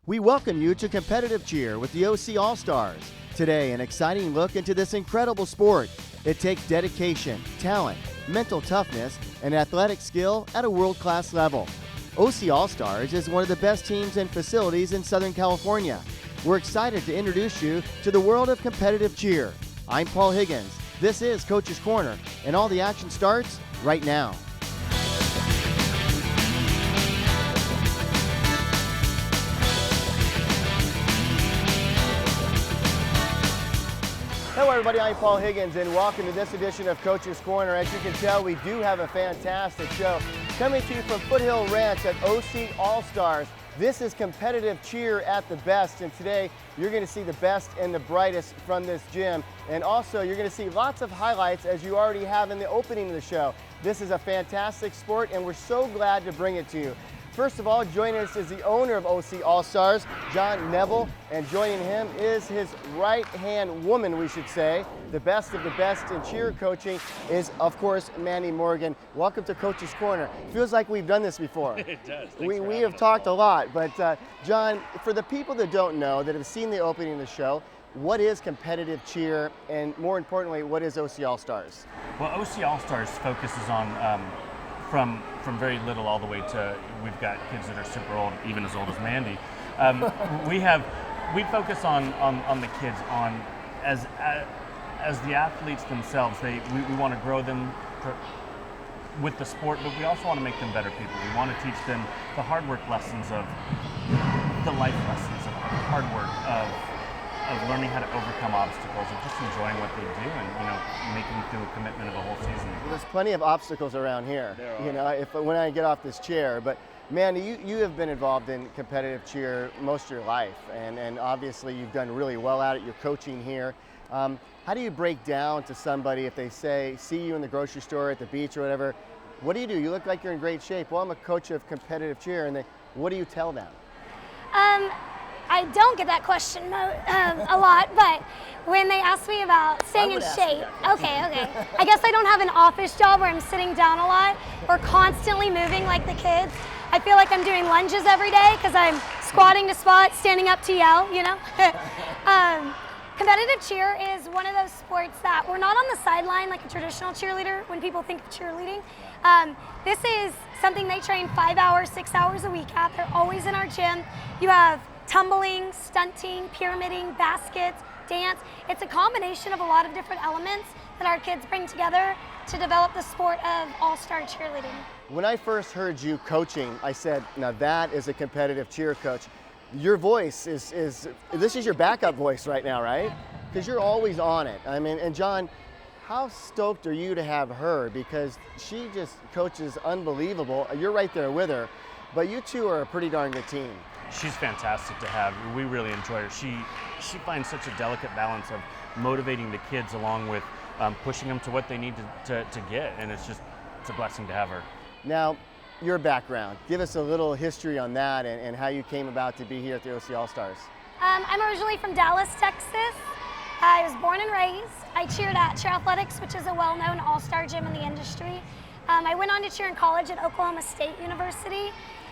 We welcome you to Competitive Cheer with the OC All-Stars. Today, an exciting look into this incredible sport. It takes dedication, talent, mental toughness, and athletic skill at a world-class level. OC All-Stars is one of the best teams and facilities in Southern California. We're excited to introduce you to the world of competitive cheer. I'm Paul Higgins. This is Coach's Corner, and all the action starts right now. Hello everybody, I'm Paul Higgins and welcome to this edition of Coach's Corner. As you can tell, we do have a fantastic show coming to you from Foothill Ranch at OC All-Stars. This is competitive cheer at the best, and today you're going to see the best and the brightest from this gym. And also you're going to see lots of highlights as you already have in the opening of the show. This is a fantastic sport and we're so glad to bring it to you. First of all, joining us is the owner of OC All-Stars, John Neville, and joining him is his right-hand woman, we should say. The best of the best in cheer coaching is, of course, Mandy Morgan. Welcome to Coach's Corner. Feels like we've done this before. It does. We have talked a lot, but John, for the people that don't know, that have seen the opening of the show, what is competitive cheer, and more importantly, what is OC All-Stars? Well, OC All-Stars focuses on from very little all the way to, we've got kids that are super old, even as old as Mandy. We focus on the kids as the athletes themselves. We want to grow them with the sport, but we also want to make them better people. We want to teach them the hard work lessons of the life lessons of hard work, of learning how to overcome obstacles, and just enjoying what they do, and making through a commitment of a whole season. Well, there's plenty of obstacles around here. There are. When I get off this chair. But Mandy, you have been involved in competitive cheer most of your life, and obviously you've done really well at it. You're coaching here. How do you break down to somebody if they see you in the grocery store, at the beach, or whatever? What do? You look like you're in great shape. Well, I'm a coach of competitive cheer, and what do you tell them? I don't get that question a lot, but when they ask me about staying in shape, okay. I guess I don't have an office job where I'm sitting down a lot or constantly moving like the kids. I feel like I'm doing lunges every day because I'm squatting to spot, standing up to yell, Competitive cheer is one of those sports that we're not on the sideline like a traditional cheerleader when people think of cheerleading. This is something they train 5 hours, 6 hours a week at. They're always in our gym. You have tumbling, stunting, pyramiding, baskets, dance. It's a combination of a lot of different elements that our kids bring together to develop the sport of all-star cheerleading. When I first heard you coaching, I said, now that is a competitive cheer coach. Your voice this is your backup voice right now, right? Because you're always on it. I mean, and John, how stoked are you to have her? Because she just coaches unbelievable. You're right there with her, but you two are a pretty darn good team. She's fantastic to have. We really enjoy her. She finds such a delicate balance of motivating the kids along with pushing them to what they need to get, and it's a blessing to have her. Now, your background. Give us a little history on that and how you came about to be here at the OC All-Stars. I'm originally from Dallas, Texas. I was born and raised. I cheered at Cheer Athletics, which is a well-known all-star gym in the industry. I went on to cheer in college at Oklahoma State University.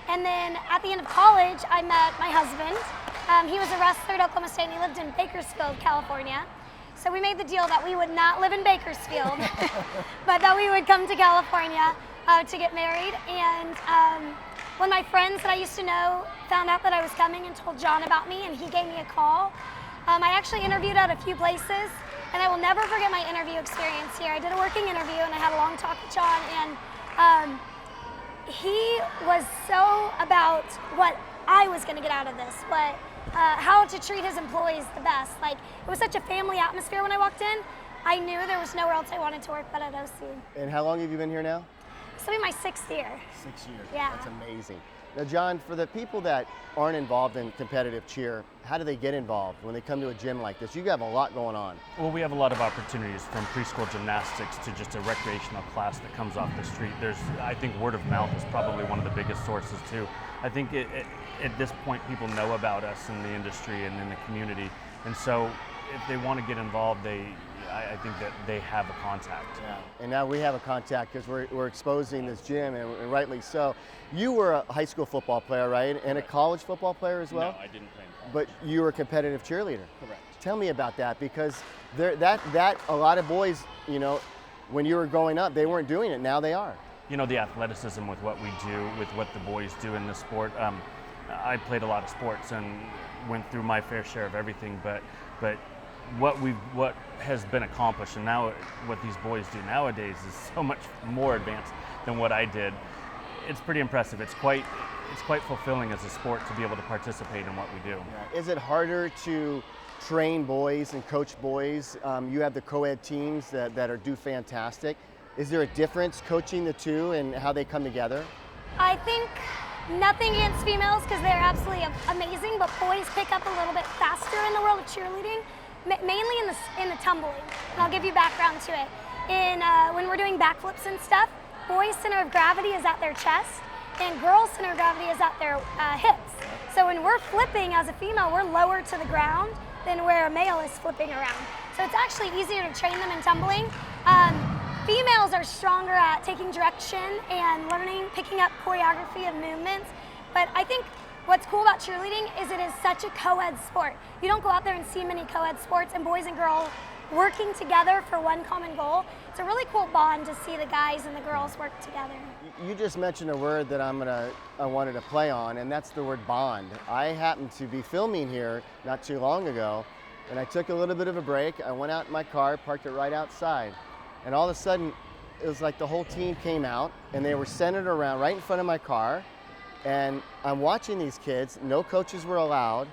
And then at the end of college, I met my husband. He was a wrestler at Oklahoma State and he lived in Bakersfield, California. So we made the deal that we would not live in Bakersfield, but that we would come to California to get married. And when my friends that I used to know found out that I was coming and told John about me, and he gave me a call, I actually interviewed at a few places, and I will never forget my interview experience here. I did a working interview and I had a long talk with John, and he was so about what I was going to get out of this, how to treat his employees the best. Like, it was such a family atmosphere when I walked in. I knew there was nowhere else I wanted to work but at OC. And how long have you been here now? This will be my 6th year. 6 years. Yeah. That's amazing. Now, John, for the people that aren't involved in competitive cheer, how do they get involved when they come to a gym like this? You have a lot going on. Well, we have a lot of opportunities, from preschool gymnastics to just a recreational class that comes off the street. I think word of mouth is probably one of the biggest sources too. I think at this point people know about us in the industry and in the community, and so if they want to get involved, I think that they have a contact. Yeah. And now we have a contact because we're exposing this gym, and rightly so. You were a high school football player, right? And a college football player as well? No, I didn't play in But you were a competitive cheerleader. Correct. Tell me about that, because that a lot of boys, you know, when you were growing up, they weren't doing it. Now they are. You know, the athleticism with what we do, with what the boys do in the sport. I played a lot of sports and went through my fair share of everything, but what has been accomplished, and now what these boys do nowadays is so much more advanced than what I did. It's pretty impressive. It's quite fulfilling as a sport to be able to participate in what we do. Yeah. Is it harder to train boys and coach boys? You have the co-ed teams that do fantastic. Is there a difference coaching the two and how they come together? I think nothing against females because they're absolutely amazing, but boys pick up a little bit faster in the world of cheerleading, mainly in the tumbling. And I'll give you background to it. When we're doing backflips and stuff, boys' center of gravity is at their chest, and girls' center of gravity is at their hips. So when we're flipping as a female, we're lower to the ground than where a male is flipping around. So it's actually easier to train them in tumbling. Females are stronger at taking direction and learning, picking up choreography of movements. But I think what's cool about cheerleading is it is such a co-ed sport. You don't go out there and see many co-ed sports and boys and girls working together for one common goal. It's a really cool bond to see the guys and the girls work together. You just mentioned a word that I wanted to play on, and that's the word bond. I happened to be filming here not too long ago, and I took a little bit of a break. I went out in my car, parked it right outside, and all of a sudden, it was like the whole team came out, and they were centered around right in front of my car, and I'm watching these kids. No coaches were allowed,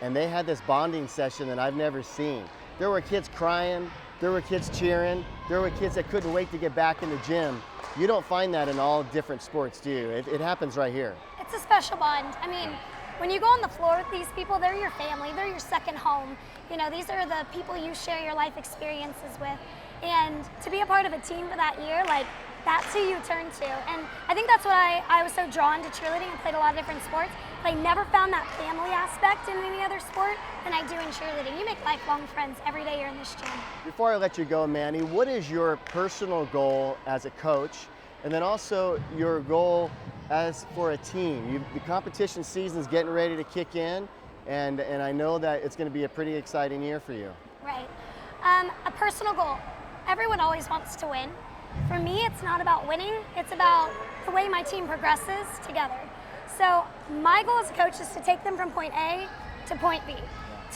and they had this bonding session that I've never seen. There were kids crying, there were kids cheering, there were kids that couldn't wait to get back in the gym. You don't find that in all different sports, do you? It happens right here. It's a special bond. I mean, when you go on the floor with these people, they're your family, they're your second home. You know, these are the people you share your life experiences with. And to be a part of a team for that year, like, that's who you turn to. And I think that's what I was so drawn to cheerleading. I played a lot of different sports, but I never found that family aspect in any other sport than I do in cheerleading. You make lifelong friends every day you're in this gym. Before I let you go, Manny, what is your personal goal as a coach, and then also your goal as for a team? The competition season's getting ready to kick in, and I know that it's going to be a pretty exciting year for you. Right. A personal goal. Everyone always wants to win. For me, it's not about winning, it's about the way my team progresses together. So my goal as a coach is to take them from point A to point B,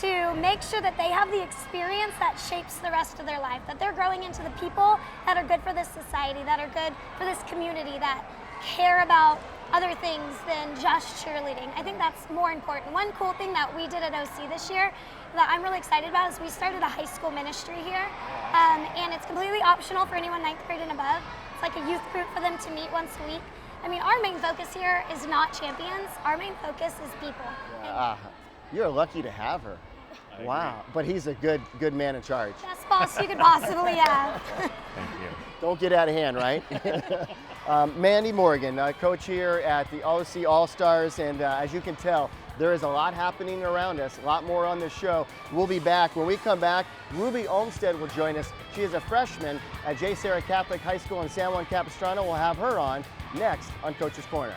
to make sure that they have the experience that shapes the rest of their life, that they're growing into the people that are good for this society, that are good for this community, that care about other things than just cheerleading. I think that's more important. One cool thing that we did at OC this year that I'm really excited about is we started a high school ministry here, and it's completely optional for anyone 9th grade and above. It's like a youth group for them to meet once a week. I mean, our main focus here is not champions. Our main focus is people. You're lucky to have her. Wow, but he's a good man in charge. Best boss you could possibly have. Thank you. Don't get out of hand, right? Mandy Morgan, coach here at the OC All-Stars, and as you can tell, there is a lot happening around us, a lot more on this show. We'll be back. When we come back, Ruby Olmstead will join us. She is a freshman at J. Sarah Catholic High School in San Juan Capistrano. We'll have her on next on Coach's Corner.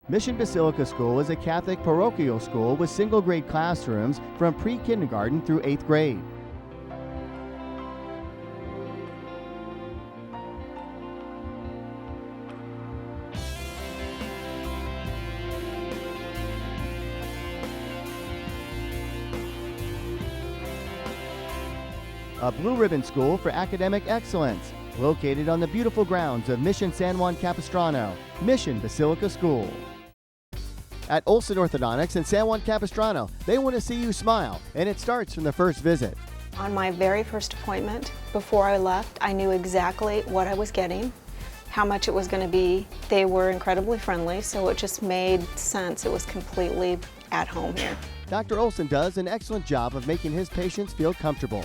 Mission Basilica School is a Catholic parochial school with single-grade classrooms from pre-kindergarten through 8th grade. A blue ribbon school for academic excellence, located on the beautiful grounds of Mission San Juan Capistrano, Mission Basilica School. At Olson Orthodontics in San Juan Capistrano, they want to see you smile, and it starts from the first visit. On my very first appointment, before I left, I knew exactly what I was getting, how much it was going to be. They were incredibly friendly, so it just made sense. It was completely at home here. Dr. Olson does an excellent job of making his patients feel comfortable.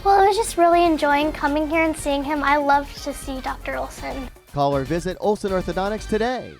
Well, I was just really enjoying coming here and seeing him. I love to see Dr. Olson. Call or visit Olson Orthodontics today.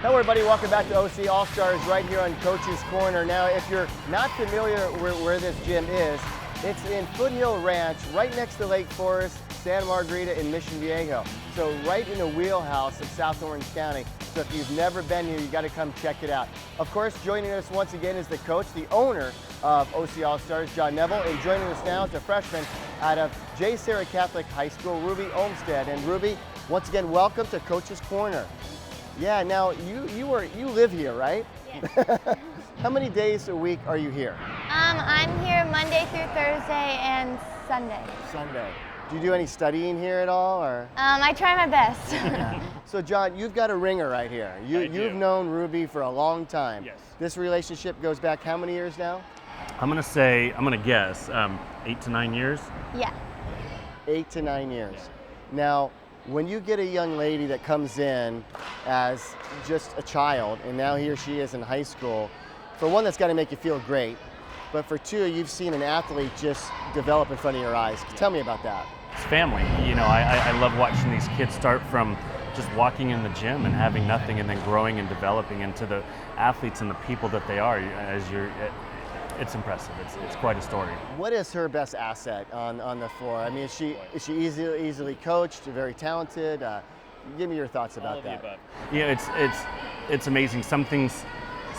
Hello everybody, welcome back to OC All-Stars right here on Coach's Corner. Now, if you're not familiar where this gym is, it's in Foothill Ranch, right next to Lake Forest, Santa Margarita, and Mission Viejo. So right in the wheelhouse of South Orange County. So if you've never been here, you got to come check it out. Of course, joining us once again is the coach, the owner of OC All-Stars, John Neville, and joining us now is a freshman out of J. Sarah Catholic High School, Ruby Olmstead. And Ruby, once again, welcome to Coach's Corner. Yeah, now you live here, right? Yes. How many days a week are you here? I'm here Monday through Thursday and Sunday. Sunday. Do you do any studying here at all, or? I try my best. So John, you've got a ringer right here. You've known Ruby for a long time. Yes. This relationship goes back how many years now? I'm gonna guess 8 to 9 years. Yeah. 8 to 9 years. Now, when you get a young lady that comes in as just a child, and now he or she is in high school, for one, that's got to make you feel great, but for two, you've seen an athlete just develop in front of your eyes. Tell me about that. It's family. You know, I love watching these kids start from just walking in the gym and having nothing, and then growing and developing into the athletes and the people that they are. It's impressive. It's quite a story. What is her best asset on the floor? I mean, is she easily coached, very talented? Give me your thoughts about that. Yeah, it's amazing. Some things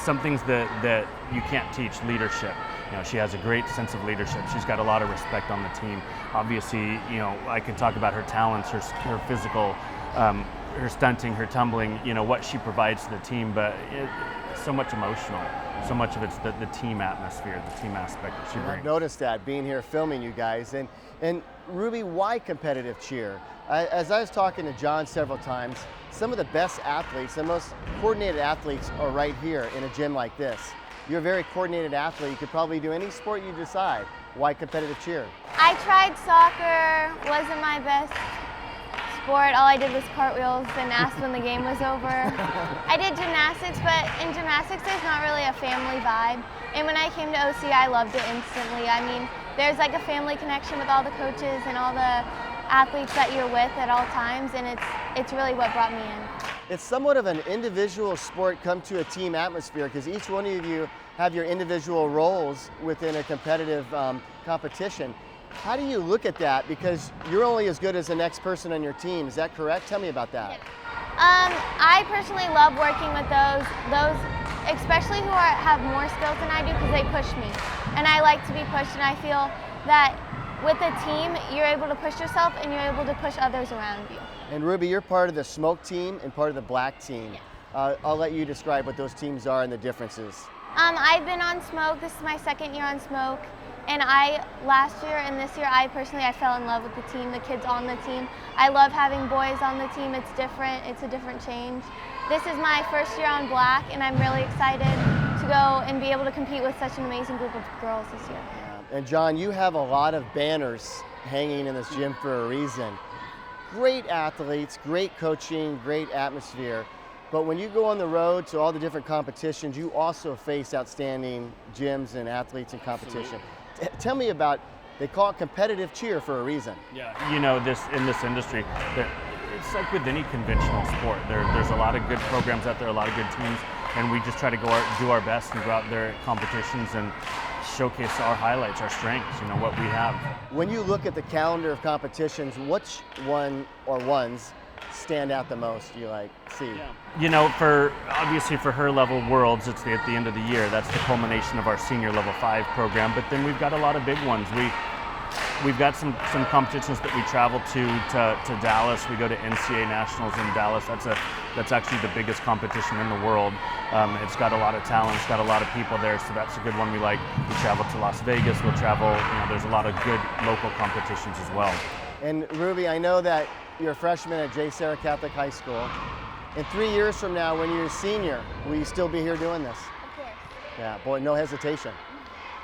that you can't teach. Leadership. You know, she has a great sense of leadership. She's got a lot of respect on the team. Obviously, you know, I could talk about her talents, her physical, her stunting, her tumbling. You know, what she provides to the team, but it's so much emotional. So much of it's the team atmosphere, the team aspect that she brings. I've noticed that being here filming you guys. And Ruby, why competitive cheer? As I was talking to John several times, some of the best athletes, the most coordinated athletes are right here in a gym like this. You're a very coordinated athlete. You could probably do any sport you decide. Why competitive cheer? I tried soccer, wasn't my best sport. All I did was cartwheels and asked when the game was over. I did gymnastics, but in gymnastics there's not really a family vibe. And when I came to OC, I loved it instantly. I mean, there's like a family connection with all the coaches and all the athletes that you're with at all times, and it's really what brought me in. It's somewhat of an individual sport come to a team atmosphere, because each one of you have your individual roles within a competitive competition. How do you look at that? Because you're only as good as the next person on your team. Is that correct? Tell me about that. I personally love working with those especially who have more skills than I do, because they push me. And I like to be pushed, and I feel that with a team, you're able to push yourself and you're able to push others around you. And Ruby, you're part of the smoke team and part of the black team. Yeah. I'll let you describe what those teams are and the differences. I've been on smoke. This is my second year on smoke. And last year and this year, I fell in love with the team, the kids on the team. I love having boys on the team. It's different. It's a different change. This is my first year on black, and I'm really excited to go and be able to compete with such an amazing group of girls this year. Yeah. And John, you have a lot of banners hanging in this gym for a reason. Great athletes, great coaching, great atmosphere. But when you go on the road to all the different competitions, you also face outstanding gyms and athletes in competition. Tell me about, they call it competitive cheer for a reason. Yeah, you know, in this industry, it's like with any conventional sport. There's a lot of good programs out there, a lot of good teams, and we just try to do our best and go out there at competitions and showcase our highlights, our strengths, you know, what we have. When you look at the calendar of competitions, which one or ones stand out the most, you see? Yeah. You know, obviously for her level Worlds, it's at the end of the year. That's the culmination of our senior level 5 program, but then we've got a lot of big ones. We've got some competitions that we travel to Dallas. We go to NCAA Nationals in Dallas. That's actually the biggest competition in the world. It's got a lot of talent. It's got a lot of people there, so that's a good one we like. We travel to Las Vegas. We'll travel. You know, there's a lot of good local competitions as well. And Ruby, I know that you're a freshman at J. Sarah Catholic High School. In 3 years from now, when you're a senior, will you still be here doing this? Of course. Yeah, boy, no hesitation.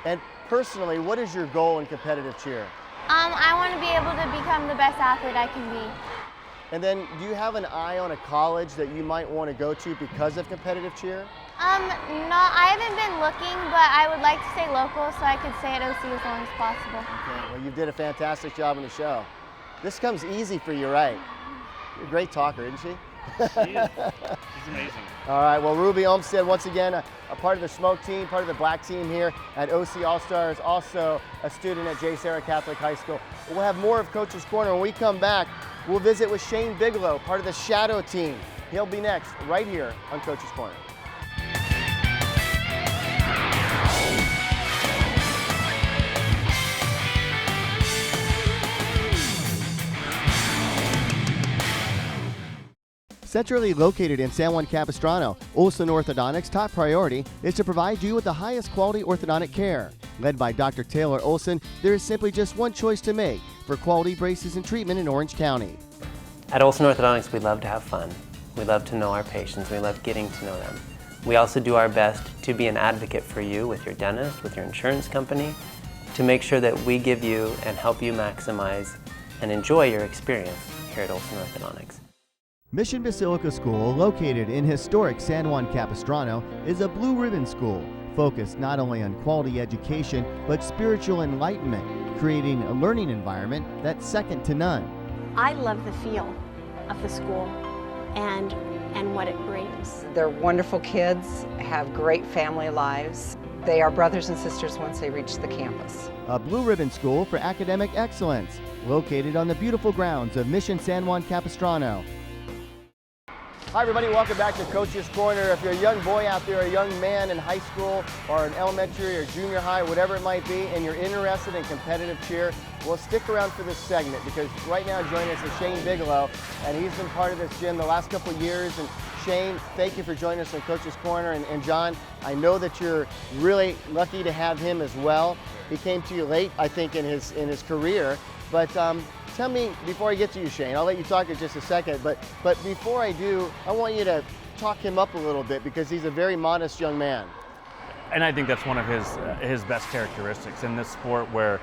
And personally, what is your goal in competitive cheer? I want to be able to become the best athlete I can be. And then, do you have an eye on a college that you might want to go to because of competitive cheer? No, I haven't been looking, but I would like to stay local so I could stay at OC as long as possible. Okay, well, you did a fantastic job on the show. This comes easy for you, right? a great talker, isn't she? She is. She's amazing. All right, well, Ruby Olmstead, once again, a part of the smoke team, part of the black team here at OC All-Stars, also a student at J. Sarah Catholic High School. We'll have more of Coach's Corner. When we come back, we'll visit with Shane Bigelow, part of the Shadow team. He'll be next, right here on Coach's Corner. Centrally located in San Juan Capistrano, Olson Orthodontics' top priority is to provide you with the highest quality orthodontic care. Led by Dr. Taylor Olson, there is simply just one choice to make for quality braces and treatment in Orange County. At Olson Orthodontics, we love to have fun. We love to know our patients. We love getting to know them. We also do our best to be an advocate for you with your dentist, with your insurance company, to make sure that we give you and help you maximize and enjoy your experience here at Olson Orthodontics. Mission Basilica School, located in historic San Juan Capistrano, is a blue ribbon school focused not only on quality education but spiritual enlightenment, creating a learning environment that's second to none. I love the feel of the school and what it brings. They're wonderful kids, have great family lives. They are brothers and sisters once they reach the campus. A blue ribbon school for academic excellence, located on the beautiful grounds of Mission San Juan Capistrano. Hi everybody, welcome back to Coach's Corner. If you're a young boy out there, a young man in high school or in elementary or junior high, whatever it might be, and you're interested in competitive cheer, well, stick around for this segment because right now joining us is Shane Bigelow, and he's been part of this gym the last couple of years. And Shane, thank you for joining us on Coach's Corner. And John, I know that you're really lucky to have him as well. He came to you late, I think, in his career, but tell me, before I get to you, Shane, I'll let you talk in just a second, but before I do, I want you to talk him up a little bit because he's a very modest young man. And I think that's one of his best characteristics in this sport where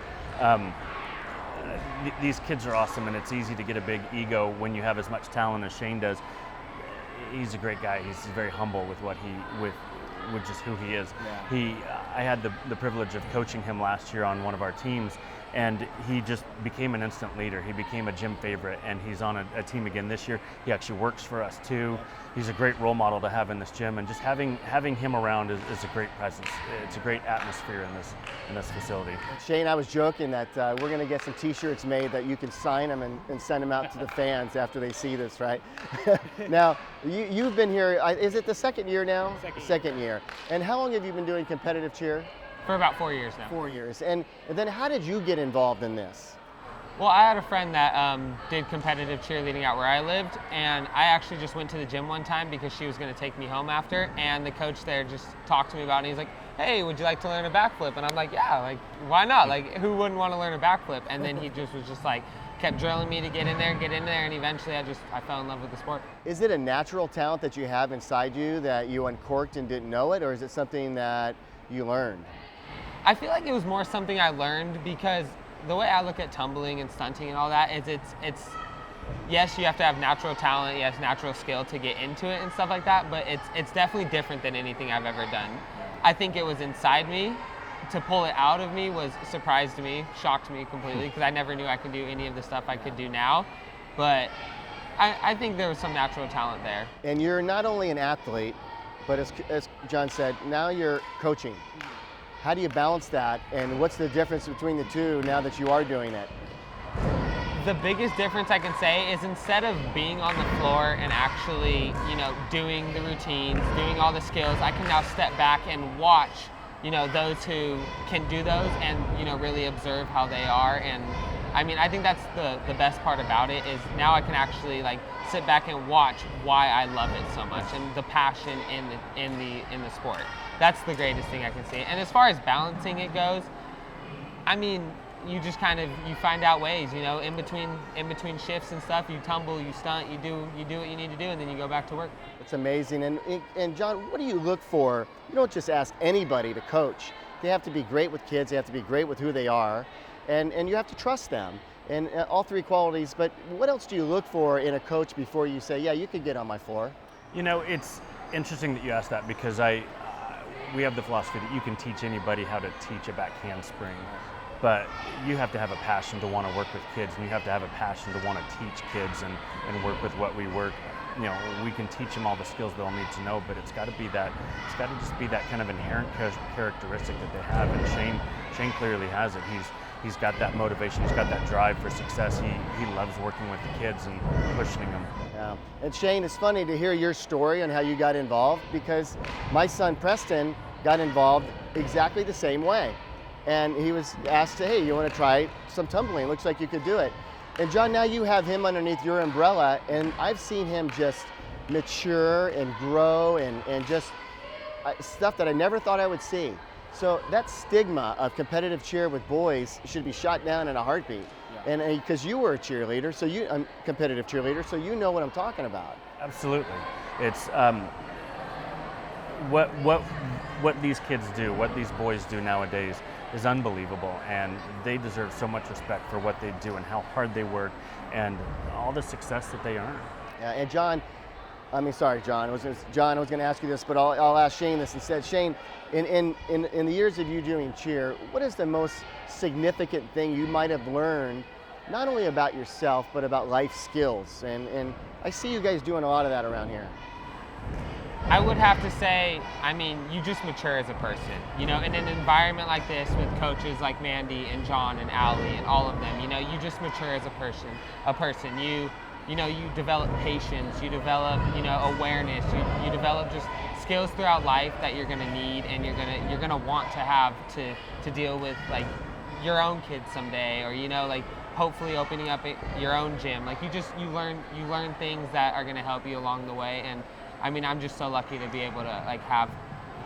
these kids are awesome and it's easy to get a big ego when you have as much talent as Shane does. He's a great guy. He's very humble with with just who he is. Yeah. I had the privilege of coaching him last year on one of our teams, and he just became an instant leader. He became a gym favorite, and he's on a team again this year. He actually works for us too. He's a great role model to have in this gym, and just having him around is a great presence. It's a great atmosphere in this facility. Shane, I was joking that we're going to get some T-shirts made that you can sign them and send them out to the fans after they see this, right? Now, you've been here. Is it the second year now? Second year. And how long have you been doing competitive cheer? For about 4 years now. 4 years. And then how did you get involved in this? Well, I had a friend that did competitive cheerleading out where I lived, and I actually just went to the gym one time because she was going to take me home after, and the coach there just talked to me about it, and he's like, hey, would you like to learn a backflip? And I'm like, yeah, like, why not? Like, who wouldn't want to learn a backflip? And then he just was just like, kept drilling me to get in there, and eventually I fell in love with the sport. Is it a natural talent that you have inside you that you uncorked and didn't know it, or is it something that you learned? I feel like it was more something I learned because the way I look at tumbling and stunting and all that is it's yes, you have to have natural talent, yes, natural skill to get into it and stuff like that, but it's definitely different than anything I've ever done. I think it was inside me. To pull it out of me surprised me, shocked me completely, because I never knew I could do any of the stuff I could do now. But I think there was some natural talent there. And you're not only an athlete, but as John said, now you're coaching. How do you balance that, and what's the difference between the two now that you are doing it? The biggest difference I can say is instead of being on the floor and actually, doing the routines, doing all the skills, I can now step back and watch, those who can do those and, really observe how they are. And I think that's the best part about it is now I can actually sit back and watch why I love it so much and the passion in the sport. That's the greatest thing I can see. And as far as balancing it goes, you just you find out ways, in between shifts and stuff, you tumble, you stunt, you do what you need to do, and then you go back to work. It's amazing. And John, what do you look for? You don't just ask anybody to coach. They have to be great with kids, they have to be great with who they are, and you have to trust them. And all three qualities, but what else do you look for in a coach before you say, yeah, you could get on my floor? It's interesting that you asked that because we have the philosophy that you can teach anybody how to teach a back handspring. but you have to have a passion to want to work with kids, and you have to have a passion to want to teach kids and work with what we work. You know, we can teach them all the skills they'll need to know, but it's got to just be that kind of inherent characteristic that they have. And Shane clearly has it. He's got that motivation. He's got that drive for success. He loves working with the kids and pushing them. Yeah. And Shane, it's funny to hear your story on how you got involved, because my son Preston got involved exactly the same way. And he was asked, hey, you want to try some tumbling? Looks like you could do it. And John, now you have him underneath your umbrella, and I've seen him just mature and grow and just stuff that I never thought I would see. So that stigma of competitive cheer with boys should be shot down in a heartbeat. Yeah. And because you were a cheerleader, so competitive cheerleader, so you know what I'm talking about. Absolutely. It's what these kids do, what these boys do nowadays is unbelievable, and they deserve so much respect for what they do and how hard they work and all the success that they earn. Yeah, and John, sorry, John. I was going to ask you this, but I'll ask Shane this instead. Shane, in the years of you doing cheer, what is the most significant thing you might have learned, not only about yourself, but about life skills? And I see you guys doing a lot of that around here. I would have to say, you just mature as a person. You know, in an environment like this with coaches like Mandy and John and Allie and all of them, you just mature as a person. You develop patience, you develop, awareness, you develop just skills throughout life that you're gonna need and you're gonna want to have to deal with, like, your own kids someday, or hopefully opening up your own gym. Like, you learn things that are gonna help you along the way. And I'm just so lucky to be able to have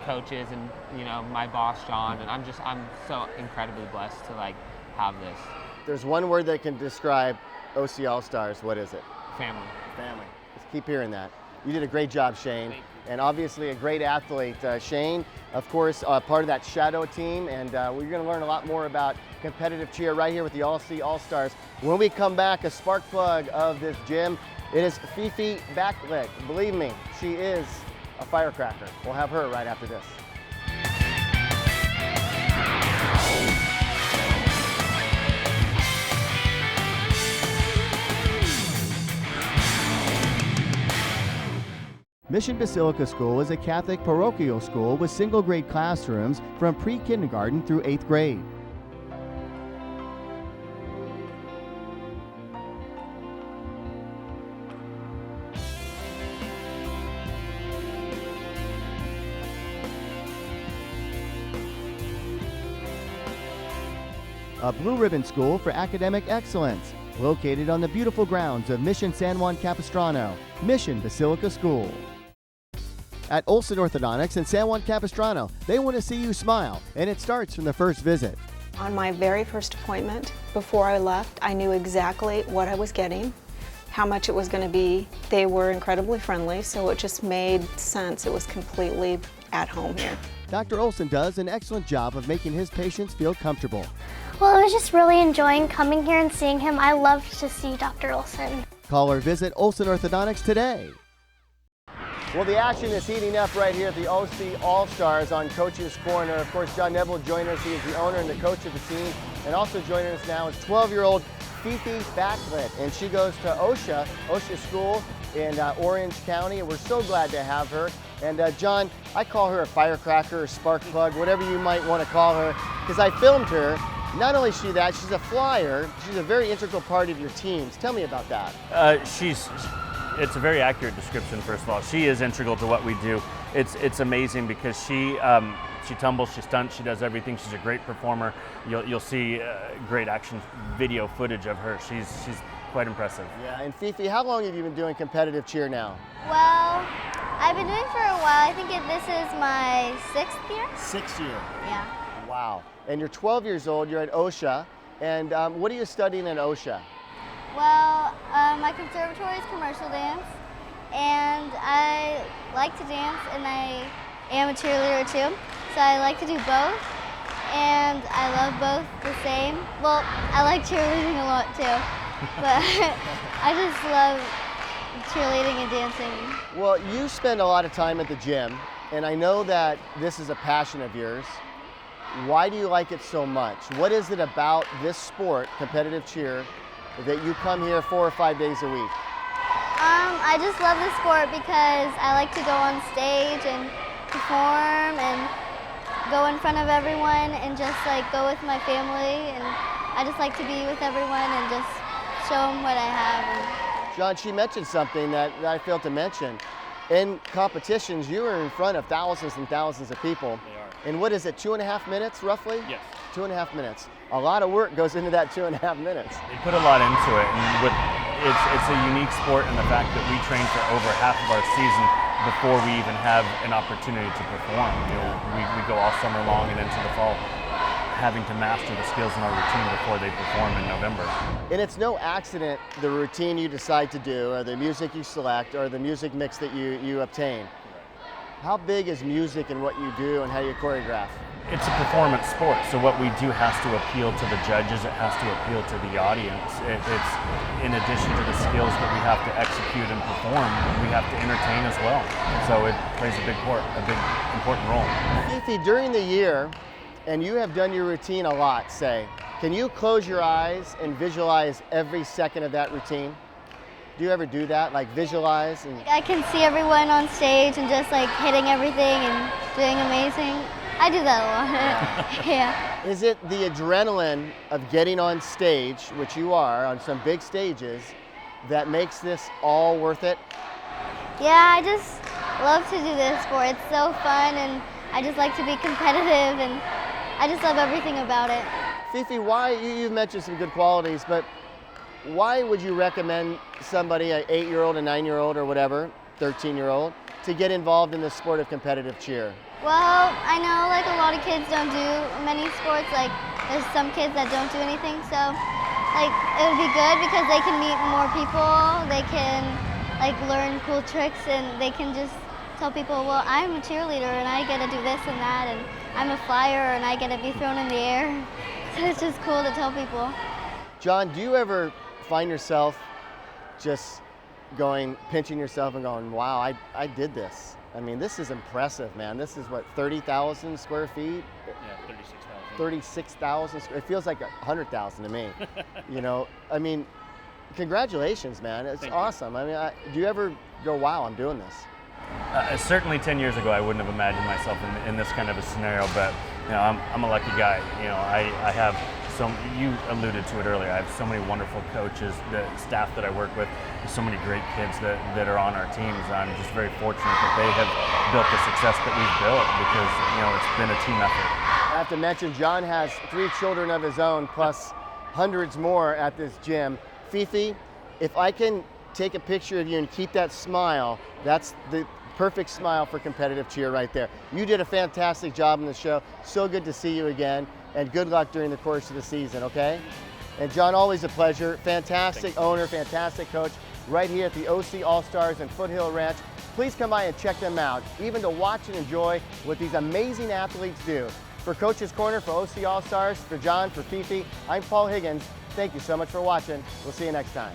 coaches and my boss John, and I'm so incredibly blessed to have this. There's one word that can describe OC All-Stars. What is it? Family. Family. Just keep hearing that. You did a great job, Shane, and obviously a great athlete. Shane, of course, part of that shadow team, and we're going to learn a lot more about competitive cheer right here with the OC All-Stars. When we come back, a spark plug of this gym, it is Fifi Backlick. Believe me, she is a firecracker. We'll have her right after this. Mission Basilica School is a Catholic parochial school with single-grade classrooms from pre-kindergarten through 8th grade. A blue ribbon school for academic excellence, located on the beautiful grounds of Mission San Juan Capistrano, Mission Basilica School. At Olson Orthodontics in San Juan Capistrano, they want to see you smile, and it starts from the first visit. On my very first appointment, before I left, I knew exactly what I was getting, how much it was going to be. They were incredibly friendly, so it just made sense. It was completely at home here. Dr. Olson does an excellent job of making his patients feel comfortable. Well, I was just really enjoying coming here and seeing him. I love to see Dr. Olson. Call or visit Olson Orthodontics today. Well, the action is heating up right here at the OC All-Stars on Coach's Corner. Of course, John Neville joined us. He is the owner and the coach of the team. And also joining us now is 12-year-old Fifi Backlick. And she goes to OSHA School in Orange County. And we're so glad to have her. And John, I call her a firecracker or spark plug, whatever you might want to call her, because I filmed her. Not only is she that, she's a flyer. She's a very integral part of your teams. Tell me about that. It's a very accurate description, first of all. She is integral to what we do. It's amazing because she tumbles, she stunts, she does everything. She's a great performer. You'll see great action video footage of her. She's quite impressive. Yeah, and Fifi, how long have you been doing competitive cheer now? Well, I've been doing it for a while. I think this is my 6th year. 6th year? Yeah. Wow. And you're 12 years old, you're at OSHA, and what are you studying at OSHA? Well, my conservatory is commercial dance, and I like to dance, and I am a cheerleader too, so I like to do both, and I love both the same. Well, I like cheerleading a lot too, but I just love cheerleading and dancing. Well, you spend a lot of time at the gym, and I know that this is a passion of yours. Why do you like it so much? What is it about this sport, competitive cheer, that you come here 4 or 5 days a week? I just love the sport because I like to go on stage and perform and go in front of everyone and just like go with my family, and I just like to be with everyone and just show them what I have. John, she mentioned something that I failed to mention. In competitions, you are in front of thousands and thousands of people. They are. And what is it, 2.5 minutes roughly? Yes. 2.5 minutes. A lot of work goes into that 2.5 minutes. They put a lot into it, and it's a unique sport in the fact that we train for over half of our season before we even have an opportunity to perform. You know, we go all summer long and into the fall having to master the skills in our routine before they perform in November. And it's no accident the routine you decide to do, or the music you select, or the music mix that you obtain. How big is music in what you do and how you choreograph? It's a performance sport, so what we do has to appeal to the judges, it has to appeal to the audience. It's in addition to the skills that we have to execute and perform, we have to entertain as well. So it plays a big important role. Fifi, during the year, and you have done your routine a lot, say, can you close your eyes and visualize every second of that routine? Do you ever do that, like visualize? And I can see everyone on stage and just like hitting everything and doing amazing. I do that a lot. Yeah. Is it the adrenaline of getting on stage, which you are on some big stages, that makes this all worth it? Yeah, I just love to do this sport. It's so fun, and I just like to be competitive, and I just love everything about it. Fifi, why, you've mentioned some good qualities, but why would you recommend somebody, an 8-year-old, a 9-year-old, or whatever, 13-year-old, to get involved in the sport of competitive cheer? Well, I know like a lot of kids don't do many sports. Like there's some kids that don't do anything, so like it would be good because they can meet more people. They can like learn cool tricks, and they can just tell people, well, I'm a cheerleader and I get to do this and that, and I'm a flyer and I get to be thrown in the air. So it's just cool to tell people. John, do you ever find yourself just pinching yourself and going, wow, I did this? I mean, this is impressive, man. This is what, 30,000 square feet? Yeah, 36,000. 36,000 square, it feels like 100,000 to me. You know, I mean, congratulations, man. It's awesome. I mean, do you ever go, wow, I'm doing this? Certainly 10 years ago, I wouldn't have imagined myself in this kind of a scenario, but you know, I'm a lucky guy. You know, I have you alluded to it earlier, I have so many wonderful coaches, the staff that I work with, so many great kids that are on our teams. I'm just very fortunate that they have built the success that we've built because, you know, it's been a team effort. I have to mention, John has 3 children of his own, plus hundreds more at this gym. Fifi, if I can take a picture of you and keep that smile, that's the perfect smile for competitive cheer right there. You did a fantastic job in the show. So good to see you again, and good luck during the course of the season, okay? And John, always a pleasure. Fantastic owner, fantastic coach, right here at the OC All-Stars and Foothill Ranch. Please come by and check them out, even to watch and enjoy what these amazing athletes do. For Coach's Corner, for OC All-Stars, for John, for Fifi, I'm Paul Higgins. Thank you so much for watching. We'll see you next time.